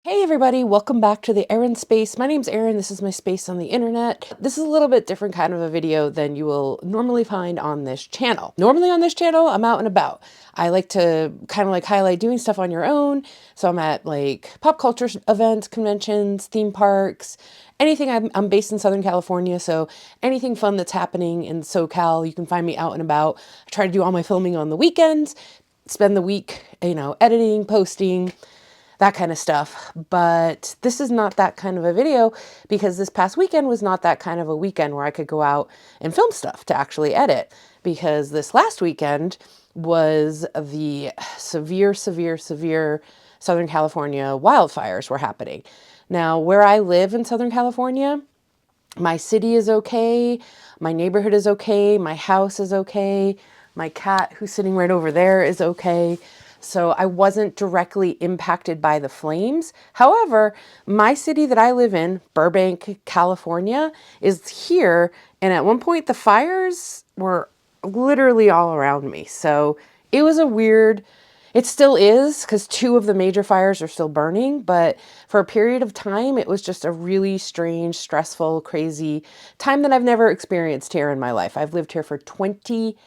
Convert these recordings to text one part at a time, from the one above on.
Hey everybody, welcome back to the Erin Space. My name's Erin, this is my space on the internet. This is a little bit different kind of a video than you will normally find on this channel. Normally on this channel, I'm out and about. I like to kind of like highlight doing stuff on your own. So I'm at like pop culture events, conventions, theme parks, anything. I'm based in Southern California, so anything fun that's happening in SoCal, you can find me out and about. I try to do all my filming on the weekends, spend the week, editing, posting, that kind of stuff. But this is not that kind of a video because this past weekend was not that kind of a weekend where I could go out and film stuff to actually edit, because this last weekend was the severe Southern California wildfires were happening. Now, where I live in Southern California, my city is okay, my neighborhood is okay, my house is okay, my cat who's sitting right over there is okay. So I wasn't directly impacted by the flames. However, my city that I live in, Burbank, California, is here. And at one point the fires were literally all around me. So it was a weird, it still is, because two of the major fires are still burning, but for a period of time, it was just a really strange, stressful, crazy time that I've never experienced here in my life. I've lived here for 20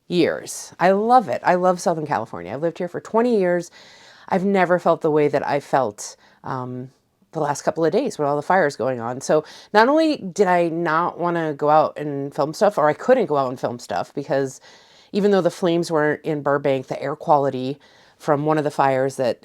years. I love it. I love Southern California. I've lived here for 20 years. I've never felt the way that I felt the last couple of days with all the fires going on. So not only did I not want to go out and film stuff, or I couldn't go out and film stuff because even though the flames weren't in Burbank, the air quality from one of the fires that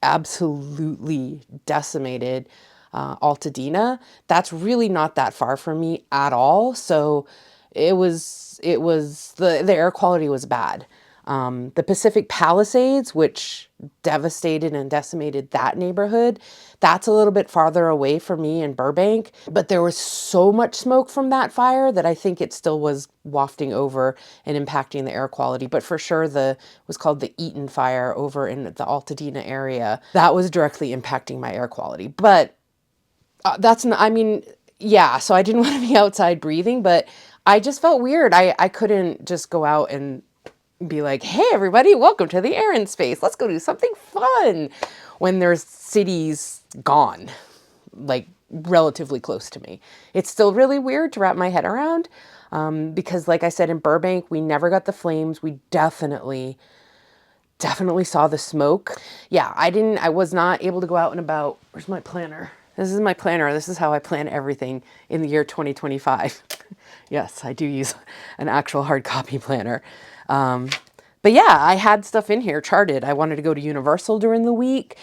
absolutely decimated Altadena, that's really not that far from me at all. So the air quality was bad. The Pacific Palisades, which devastated and decimated that neighborhood, that's a little bit farther away from me in Burbank. But there was so much smoke from that fire that I think it still was wafting over and impacting the air quality. But for sure, was called the Eaton fire over in the Altadena area. That was directly impacting my air quality. But that's not, I mean, yeah, so I didn't want to be outside breathing, but I just felt weird. I couldn't just go out and be like, hey, everybody, welcome to the Erin Space. Let's go do something fun when there's cities gone, like relatively close to me. It's still really weird to wrap my head around because, like I said, in Burbank, we never got the flames. We definitely saw the smoke. Yeah, I was not able to go out and about. Where's my planner? This is my planner. This is how I plan everything in the year 2025. Yes, I do use an actual hard copy planner. But yeah, I had stuff in here charted. I wanted to go to Universal during the week.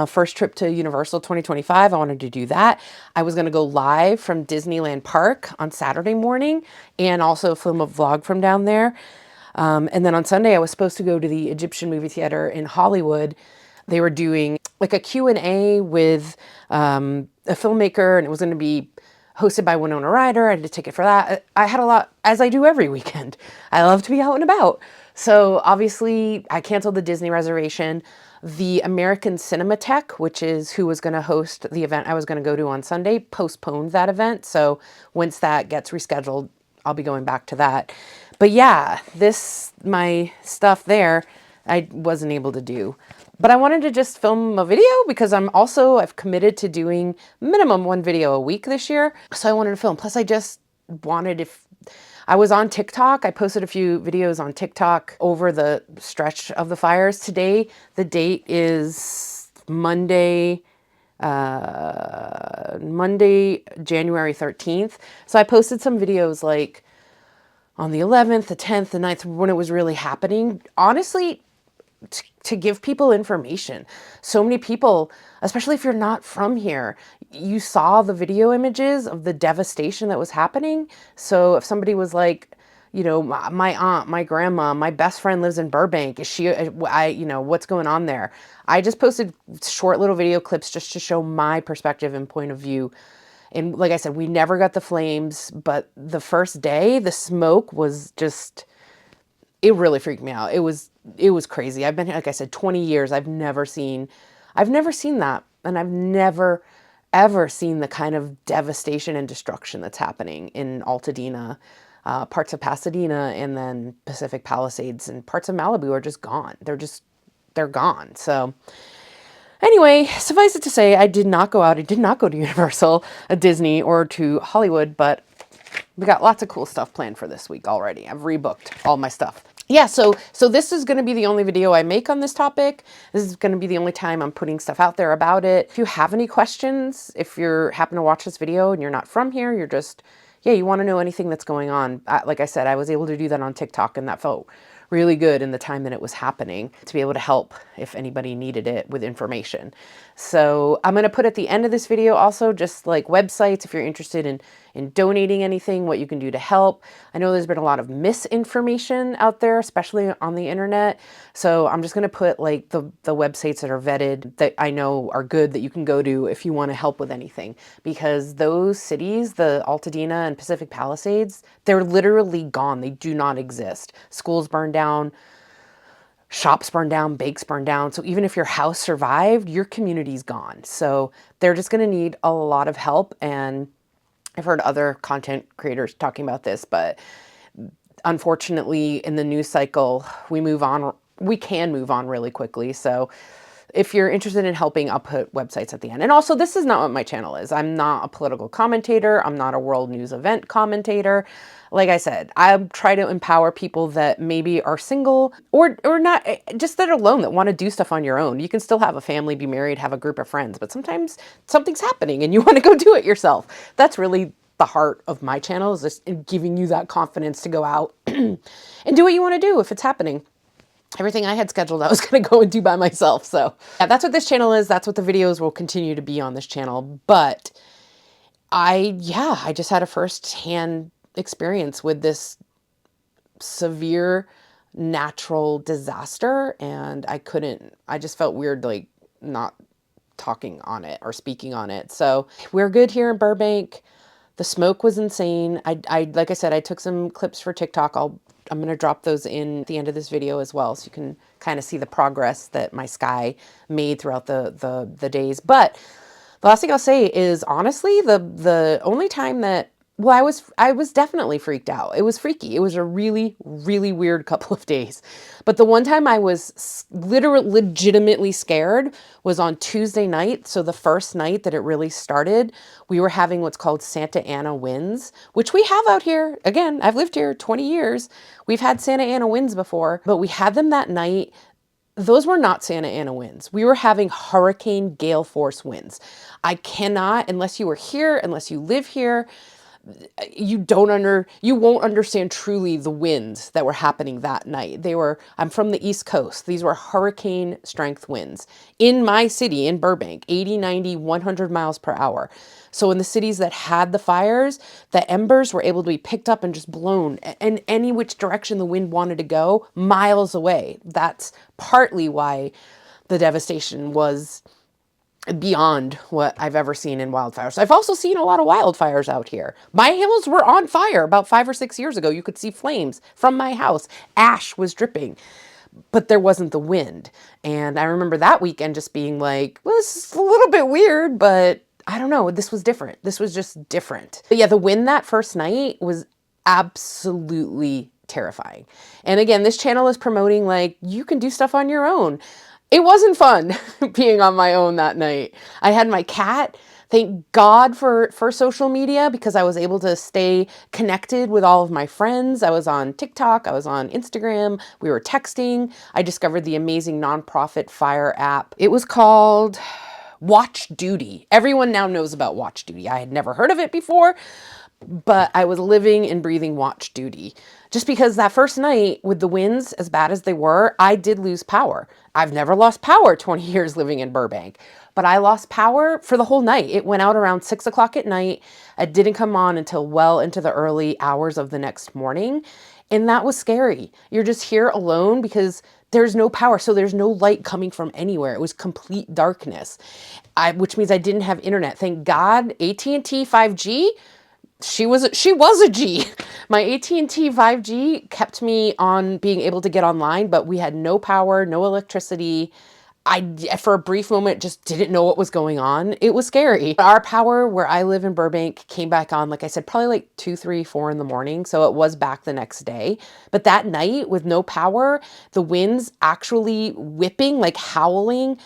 First trip to Universal 2025. I wanted to do that. I was going to go live from Disneyland Park on Saturday morning and also film a vlog from down there. And then on Sunday, I was supposed to go to the Egyptian movie theater in Hollywood. They were doing like a Q&A with a filmmaker, and it was going to be hosted by Winona Ryder. I had a ticket for that. I had a lot, as I do every weekend. I love to be out and about. So obviously, I canceled the Disney reservation. The American Cinematheque, which is who was going to host the event I was going to go to on Sunday, postponed that event. So once that gets rescheduled, I'll be going back to that. But yeah, my stuff there, I wasn't able to do. But I wanted to just film a video because I've committed to doing minimum one video a week this year. So I wanted to film. Plus I just wanted, if I was on TikTok, I posted a few videos on TikTok over the stretch of the fires. Today, the date is Monday, January 13th. So I posted some videos like on the 11th, the 10th, the 9th, when it was really happening. Honestly, to give people information. So many people, especially if you're not from here, you saw the video images of the devastation that was happening. So if somebody was like, my aunt, my grandma, my best friend lives in Burbank. What's going on there? I just posted short little video clips just to show my perspective and point of view. And like I said, we never got the flames, but the first day, the smoke was just, it really freaked me out. It was crazy. I've been here, like I said, 20 years. I've never seen that. And I've never, ever seen the kind of devastation and destruction that's happening in Altadena, parts of Pasadena, and then Pacific Palisades, and parts of Malibu are just gone. They're gone. So Anyway, suffice it to say, I did not go out. I did not go to Universal, Disney, or to Hollywood, but we got lots of cool stuff planned for this week already. I've rebooked all my stuff. Yeah, so this is going to be the only video I make on this topic. This is going to be the only time I'm putting stuff out there about it. If you have any questions, if you're happen to watch this video and you're not from here, you're just, yeah, you want to know anything that's going on. Like I said, I was able to do that on TikTok, and that felt really good in the time that it was happening to be able to help if anybody needed it with information. So I'm going to put at the end of this video also just like websites if you're interested in donating anything, what you can do to help. I know there's been a lot of misinformation out there, especially on the internet. So I'm just going to put like the websites that are vetted that I know are good that you can go to if you want to help with anything, because those cities, the Altadena and Pacific Palisades, they're literally gone. They do not exist. Schools burned down, shops burned down, banks burned down. So even if your house survived, your community's gone. So they're just going to need a lot of help. And I've heard other content creators talking about this, but unfortunately in the news cycle, we can move on really quickly. So if you're interested in helping, I'll put websites at the end. And also, this is not what my channel is. I'm not a political commentator. I'm not a world news event commentator. Like I said, I try to empower people that maybe are single or not, just that are alone, that want to do stuff on your own. You can still have a family, be married, have a group of friends, but sometimes something's happening and you want to go do it yourself. That's really the heart of my channel, is just giving you that confidence to go out and do what you want to do if it's happening. Everything I had scheduled, I was going to go and do by myself. So yeah, that's what this channel is. That's what the videos will continue to be on this channel. But I just had a firsthand experience with this severe natural disaster, and I just felt weird, like not talking on it or speaking on it. So we're good here in Burbank. The smoke was insane. Like I said, I took some clips for TikTok. I'm going to drop those in at the end of this video as well, so you can kind of see the progress that my sky made throughout the days. But the last thing I'll say is, honestly, the only time that, well, I was definitely freaked out. It was freaky. It was a really, really weird couple of days. But the one time I was legitimately scared was on Tuesday night. So the first night that it really started, we were having what's called Santa Ana winds, which we have out here. Again, I've lived here 20 years. We've had Santa Ana winds before, but we had them that night. Those were not Santa Ana winds. We were having hurricane gale force winds. I cannot, unless you were here, unless you live here, you won't understand truly the winds that were happening that night. I'm from the East Coast. These were hurricane strength winds in my city, in Burbank, 80, 90, 100 miles per hour. So in the cities that had the fires, the embers were able to be picked up and just blown in any which direction the wind wanted to go, miles away. That's partly why the devastation was beyond what I've ever seen in wildfires. I've also seen a lot of wildfires out here. My hills were on fire about 5 or 6 years ago. You could see flames from my house. Ash was dripping, but there wasn't the wind. And I remember that weekend just being like, well, this is a little bit weird, but I don't know. This was different. This was just different. But yeah, the wind that first night was absolutely terrifying. And again, this channel is promoting like you can do stuff on your own. It wasn't fun being on my own that night. I had my cat. Thank God for social media, because I was able to stay connected with all of my friends. I was on TikTok. I was on Instagram. We were texting. I discovered the amazing nonprofit fire app. It was called Watch Duty. Everyone now knows about Watch Duty. I had never heard of it before, but I was living and breathing Watch Duty. Just because that first night with the winds, as bad as they were, I did lose power. I've never lost power 20 years living in Burbank, but I lost power for the whole night. It went out around 6 o'clock at night. It didn't come on until well into the early hours of the next morning. And that was scary. You're just here alone because there's no power. So there's no light coming from anywhere. It was complete darkness, which means I didn't have internet. Thank God, AT&T 5G, she was a G. My AT&T 5G kept me on being able to get online, but we had no power, no electricity. For a brief moment, just didn't know what was going on. It was scary. Our power where I live in Burbank came back on, like I said, probably like 2, 3, 4 in the morning. So it was back the next day. But that night with no power, the winds actually whipping, like howling,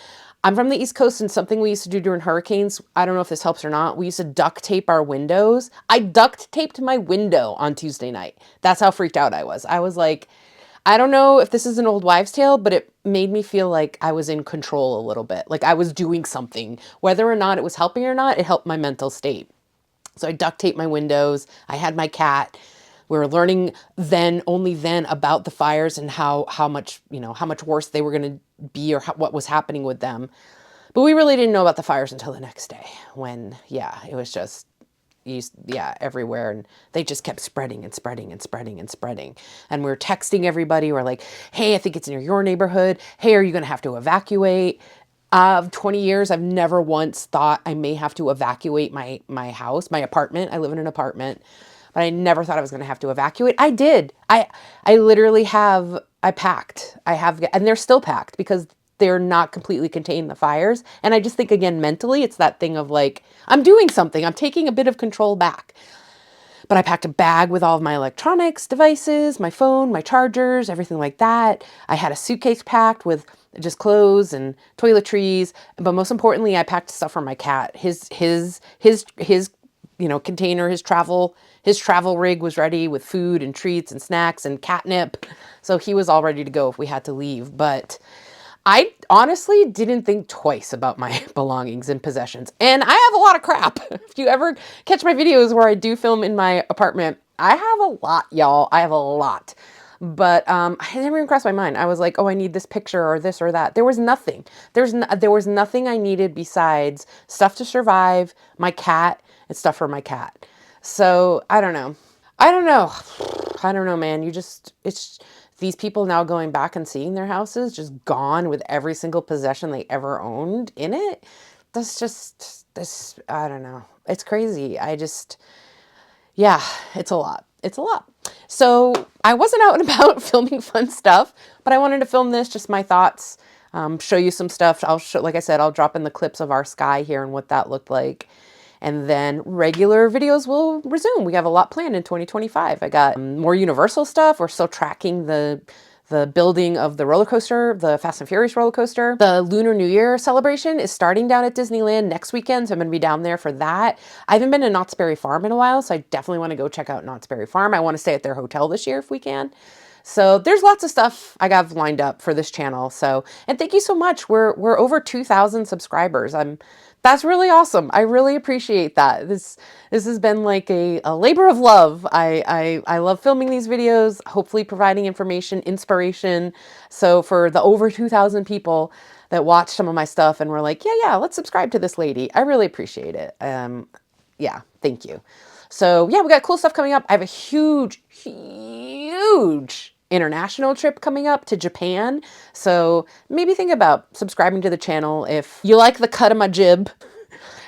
I'm from the East Coast, and something we used to do during hurricanes, I don't know if this helps or not, we used to duct tape our windows. I duct taped my window on Tuesday night. That's how freaked out I was. I was like, I don't know if this is an old wives' tale, but it made me feel like I was in control a little bit, like I was doing something. Whether or not it was helping or not, it helped my mental state. So I duct taped my windows. I had my cat. We were learning then, only then, about the fires and how much, how much worse they were going to be, or what was happening with them. But we really didn't know about the fires until the next day when, yeah, it was just, everywhere. And they just kept spreading and spreading and spreading and spreading. And we were texting everybody. We're like, hey, I think it's near your neighborhood. Hey, are you going to have to evacuate? 20 years, I've never once thought I may have to evacuate my house, my apartment. I live in an apartment, but I never thought I was going to have to evacuate. I did. I literally I packed. And they're still packed because they're not completely contained, the fires. And I just think, again, mentally, it's that thing of like, I'm doing something. I'm taking a bit of control back. But I packed a bag with all of my electronics devices, my phone, my chargers, everything like that. I had a suitcase packed with just clothes and toiletries. But most importantly, I packed stuff for my cat. His container, his travel rig was ready with food and treats and snacks and catnip. So he was all ready to go if we had to leave. But I honestly didn't think twice about my belongings and possessions. And I have a lot of crap. If you ever catch my videos where I do film in my apartment, I have a lot, y'all. I have a lot. But it never even crossed my mind. I was like, oh, I need this picture or this or that. There was nothing. There was nothing I needed besides stuff to survive, my cat, and stuff for my cat. So I don't know. I don't know. I don't know, man. It's these people now going back and seeing their houses just gone with every single possession they ever owned in it. I don't know. It's crazy. Yeah, it's a lot. It's a lot. So I wasn't out and about filming fun stuff, but I wanted to film this, just my thoughts, show you some stuff. Like I said, I'll drop in the clips of our sky here and what that looked like. And then regular videos will resume. We have a lot planned in 2025. I got more Universal stuff. We're still tracking the building of the roller coaster, the Fast and Furious roller coaster. The Lunar New Year celebration is starting down at Disneyland next weekend, so I'm going to be down there for that. I haven't been to Knott's Berry Farm in a while, so I definitely want to go check out Knott's Berry Farm. I want to stay at their hotel this year if we can. So there's lots of stuff I got lined up for this channel. So, and thank you so much. We're over 2,000 subscribers. That's really awesome. I really appreciate that. This has been like a labor of love. I love filming these videos, hopefully providing information, inspiration. So for the over 2,000 people that watch some of my stuff and were like, yeah, let's subscribe to this lady. I really appreciate it. Yeah, thank you. So yeah, we got cool stuff coming up. I have a huge international trip coming up to Japan. So maybe think about subscribing to the channel if you like the cut of my jib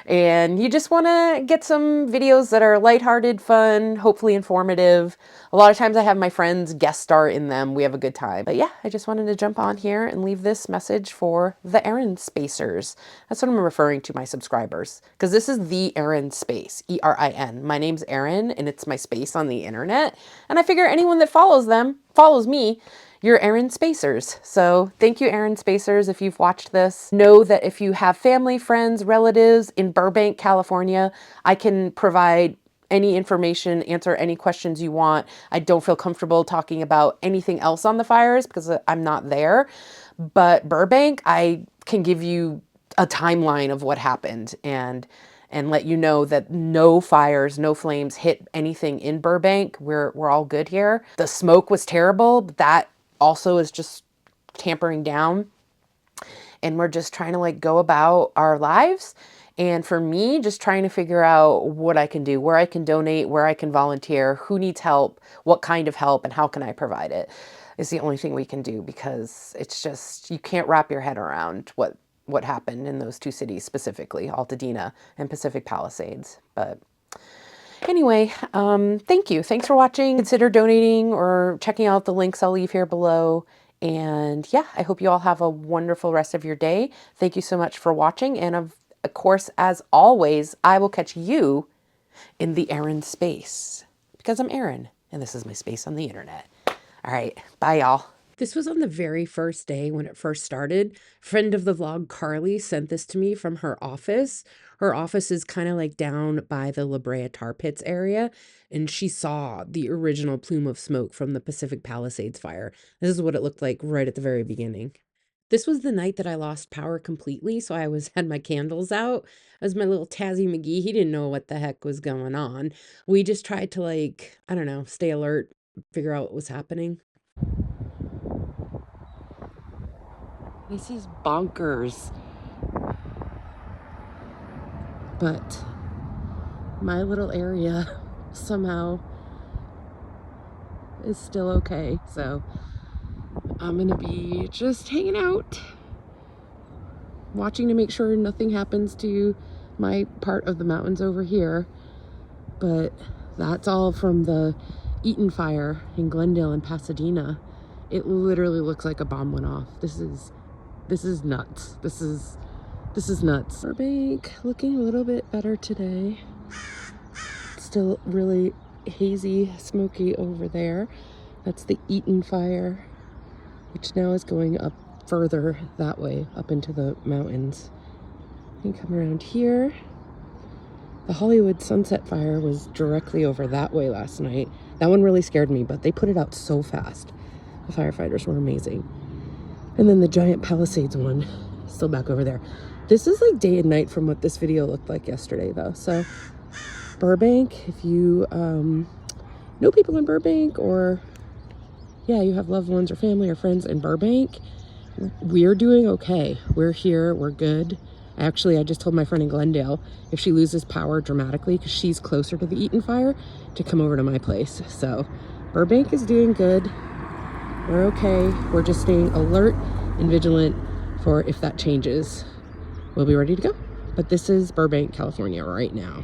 and you just want to get some videos that are lighthearted, fun, hopefully informative. A lot of times I have my friends guest star in them. We have a good time. But yeah, I just wanted to jump on here and leave this message for the Erin Spacers. That's what I'm referring to my subscribers, because this is the Erin Space, E-R-I-N. My name's Erin, and it's my space on the internet. And I figure anyone that follows me, you're Erin Spacers. So thank you, Erin Spacers, if you've watched this. Know that if you have family, friends, relatives in Burbank, California, I can provide any information, answer any questions you want. I don't feel comfortable talking about anything else on the fires because I'm not there. But Burbank, I can give you a timeline of what happened and let you know that no fires, no flames hit anything in Burbank. We're all good here. The smoke was terrible, but that also is just tampering down. And we're just trying to like go about our lives. And for me, just trying to figure out what I can do, where I can donate, where I can volunteer, who needs help, what kind of help, and how can I provide it is the only thing we can do, because it's just, you can't wrap your head around what happened in those two cities specifically, Altadena and Pacific Palisades. But anyway, thank you. Thanks for watching. Consider donating or checking out the links I'll leave here below. And yeah, I hope you all have a wonderful rest of your day. Thank you so much for watching. And of course, as always, I will catch you in the Erin space, because I'm Erin and this is my space on the internet. All right. Bye, y'all. This was on the very first day when it first started. Friend of the vlog, Carly, sent this to me from her office. Her office is kind of like down by the La Brea Tar Pits area, and she saw the original plume of smoke from the Pacific Palisades fire. This is what it looked like right at the very beginning. This was the night that I lost power completely, so I had my candles out. As my little Tazzy McGee, he didn't know what the heck was going on. We just tried to, like, I don't know, stay alert, figure out what was happening. This is bonkers. But my little area somehow is still okay. So I'm gonna be just hanging out, watching to make sure nothing happens to my part of the mountains over here. But that's all from the Eaton fire in Glendale and Pasadena. It literally looks like a bomb went off. This is nuts. This is nuts. Burbank looking a little bit better today. Still really hazy, smoky over there. That's the Eaton fire, which now is going up further that way, up into the mountains. You can come around here. The Hollywood Sunset Fire was directly over that way last night. That one really scared me, but they put it out so fast. The firefighters were amazing. And then the giant Palisades one, still back over there. This is like day and night from what this video looked like yesterday, though. So Burbank, if you know people in Burbank, or yeah, you have loved ones or family or friends in Burbank, we're doing okay. We're here, we're good. Actually, I just told my friend in Glendale, if she loses power dramatically, because she's closer to the Eaton fire, to come over to my place. So Burbank is doing good. We're okay. We're just staying alert and vigilant for if that changes. We'll be ready to go. But this is Burbank, California right now.